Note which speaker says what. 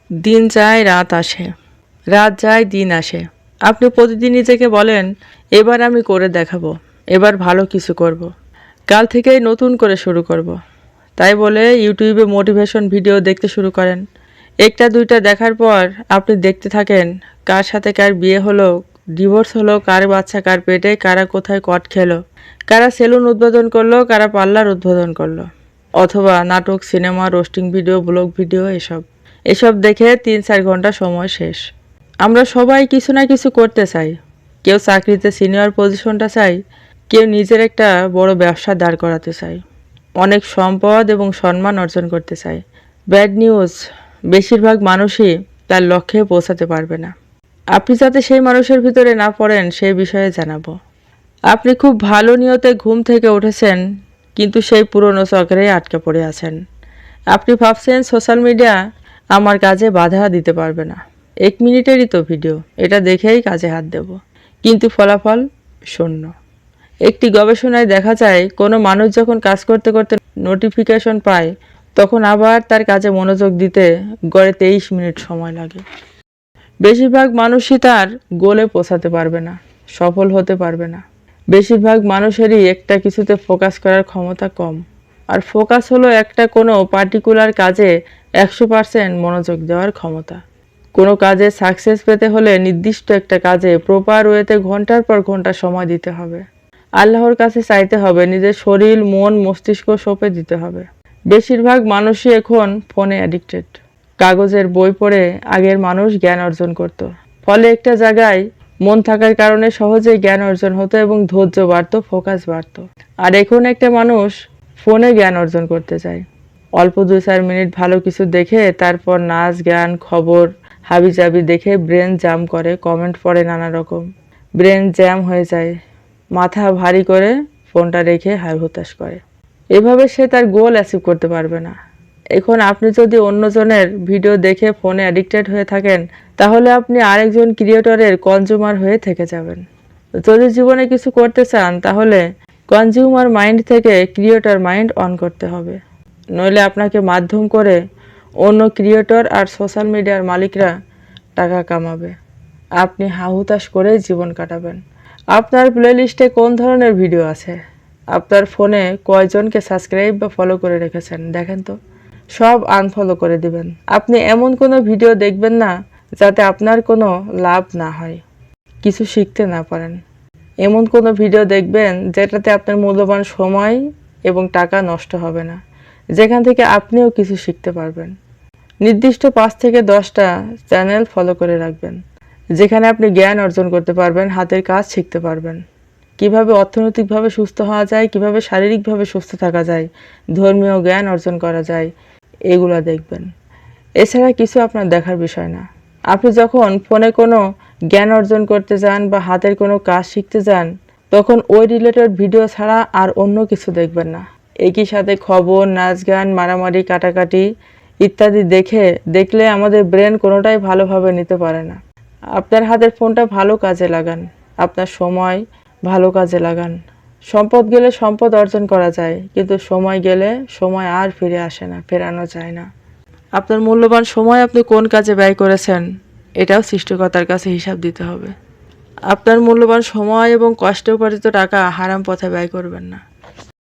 Speaker 1: দিন যায় রাত আসে, রাত যায় দিন আসে। আপনি প্রতিদিন নিজেকে বলেন, এবার আমি করে দেখাবো, এবার ভালো কিছু করব। কাল থেকেই নতুন করে শুরু করব। তাই বলে ইউটিউবে মোটিভেশন ভিডিও দেখতে শুরু করেন। একটা দুইটা দেখার পর আপনি দেখতে থাকেন কার সাথে কার বিয়ে হলো, ডিভোর্স হলো, কার বাচ্চা কার পেটে, কারা কোথায় কট খেলো, কারা সেলুন উদ্বোধন করলো, কারা পার্লার উদ্বোধন করলো, অথবা নাটক, cinema, roasting video, blog video, এসব দেখে ৩-৪ ঘন্টা সময় শেষ। আমরা সবাই কিছু না কিছু করতে চাই। কেউ চাকরিতে সিনিয়র পজিশনটা চাই, কেউ নিজের একটা বড় ব্যবসা দাঁড় করাতে চায়, অনেক সম্পদ এবং সম্মান অর্জন করতে চায়। ব্যাড নিউজ, বেশিরভাগ মানুষই তার লক্ষ্যে পৌঁছাতে পারবে না। আপনি যাতে সেই মানুষের ভিতরে না পড়েন সেই বিষয়ে জানাবো। আপনি খুব ভালো নিয়তে ঘুম থেকে উঠেছেন, কিন্তু সেই পুরনো চক্রেই আটকে পড়ে আছেন। আপনি ভাবছেন সোশ্যাল মিডিয়া আমার কাজে বাধা দিতে পারবে না, 1 মিনিটেরই তো ভিডিও, এটা দেখেই কাজে হাত দেব। কিন্তু ফলাফল শূন্য। একটি গবেষণায় দেখা যায় কোনো মানুষ যখন কাজ করতে করতে নোটিফিকেশন পায় তখন আবার তার কাজে মনোযোগ দিতে গড়ে 23 মিনিট সময় লাগে। বেশিরভাগ মানুষই তার গোলে পৌঁছাতে পারবে না, সফল হতে পারবে না। বেশিরভাগ মানুষেরই একটা কিছুতে ফোকাস করার ক্ষমতা কম। আর ফোকাস হলো একটা কোনো পার্টিকুলার কাজে 100% মনোযোগ দেওয়ার ক্ষমতা। কোনো কাজে সাকসেস পেতে হলে নির্দিষ্ট একটা কাজে প্রপার ওয়েতে ঘন্টার পর ঘন্টা সময় দিতে হবে। আল্লাহর কাছে চাইতে হবে, নিজের শরীর, মন, মস্তিষ্ক সঁপে দিতে হবে। বেশিরভাগ মানুষই এখন ফোনে অ্যাডিক্টেড। কাগজের বই পড়ে আগের মানুষ জ্ঞান অর্জন করত। ফলে একটা জায়গায় মন থাকার কারণে সহজেই জ্ঞান অর্জন হতো এবং ধৈর্য বাড়ত, ফোকাস বাড়ত। আর এখন একটা মানুষ ফোনে জ্ঞান অর্জন করতে চায়। অল্প 2-4 মিনিট ভালো কিছু দেখে তারপর নাচ, গান, খবর হাবিজাবি দেখে ব্রেন জাম করে, কমেন্ট পড়ে নানা রকম। ব্রেন জ্যাম হয়ে যায়, মাথা ভারী করে ফোনটা রেখে হাই হতাশ করে। এভাবে সে তার গোল অ্যাচিভ করতে পারবে না। এখন আপনি যদি অন্যজনের ভিডিও দেখে ফোনে অ্যাডিক্টেড হয়ে থাকেন তাহলে আপনি আরেকজন ক্রিয়েটরের কনজিউমার হয়ে থেকে যাবেন। যদি জীবনে কিছু করতে চান তাহলে কনজিউমার মাইন্ড থেকে ক্রিয়েটর মাইন্ড অন করতে হবে। নইলে আপনাকে মাধ্যম করে অন্য ক্রিয়েটর আর সোশ্যাল মিডিয়ার মালিকরা টাকা কামাবে। আপনি হাহুতাশ করে জীবন কাটাবেন। আপনার প্লেলিস্টে কোন ধরনের ভিডিও আছে? আপনার ফোনে কয়জনকে সাবস্ক্রাইব বা ফলো করে রেখেছেন দেখেন তো। সব আনফলো করে দিবেন। আপনি এমন কোনো ভিডিও দেখবেন না যাতে আপনার কোনো লাভ না হয়, কিছু শিখতে না পারেন। এমন কোনো ভিডিও দেখবেন যেটাতে আপনার মূল্যবান সময় এবং টাকা নষ্ট হবে না, যেখান থেকে আপনিও কিছু শিখতে পারবেন। নির্দিষ্ট 5 থেকে 10টা চ্যানেল ফলো করে রাখবেন, যেখানে আপনি জ্ঞান অর্জন করতে পারবেন, হাতের কাজ শিখতে পারবেন, কিভাবে অর্থনৈতিকভাবে সুস্থ হওয়া যায়, কিভাবে শারীরিকভাবে সুস্থ থাকা যায়, ধর্মীয় জ্ঞান অর্জন করা যায়, এগুলো দেখবেন। এছাড়া কিছু আপনার দেখার বিষয় না। আপনি যখন ফোনে কোনো জ্ঞান অর্জন করতে যান বা হাতের কোনো কাজ শিখতে যান তখন ওই রিলেটেড ভিডিও ছাড়া আর অন্য কিছু দেখবেন না। একই সাথে খবর, নাচ, গান, মারামারি, কাটাকাটি ইত্যাদি দেখলে আমাদের ব্রেন কোনোটাই ভালোভাবে নিতে পারে না। আপনার হাতের ফোনটা ভালো কাজে লাগান, আপনার সময় ভালো কাজে লাগান। সম্পদ গেলে সম্পদ অর্জন করা যায়, কিন্তু সময় গেলে সময় আর ফিরে আসে না, ফেরানো যায় না। আপনার মূল্যবান সময় আপনি কোন কাজে ব্যয় করেছেন এটাও সৃষ্টিকর্তার কাছে হিসাব দিতে হবে। আপনার মূল্যবান সময় এবং কষ্টে উপার্জিত টাকা হারাম পথে ব্যয় করবেন না।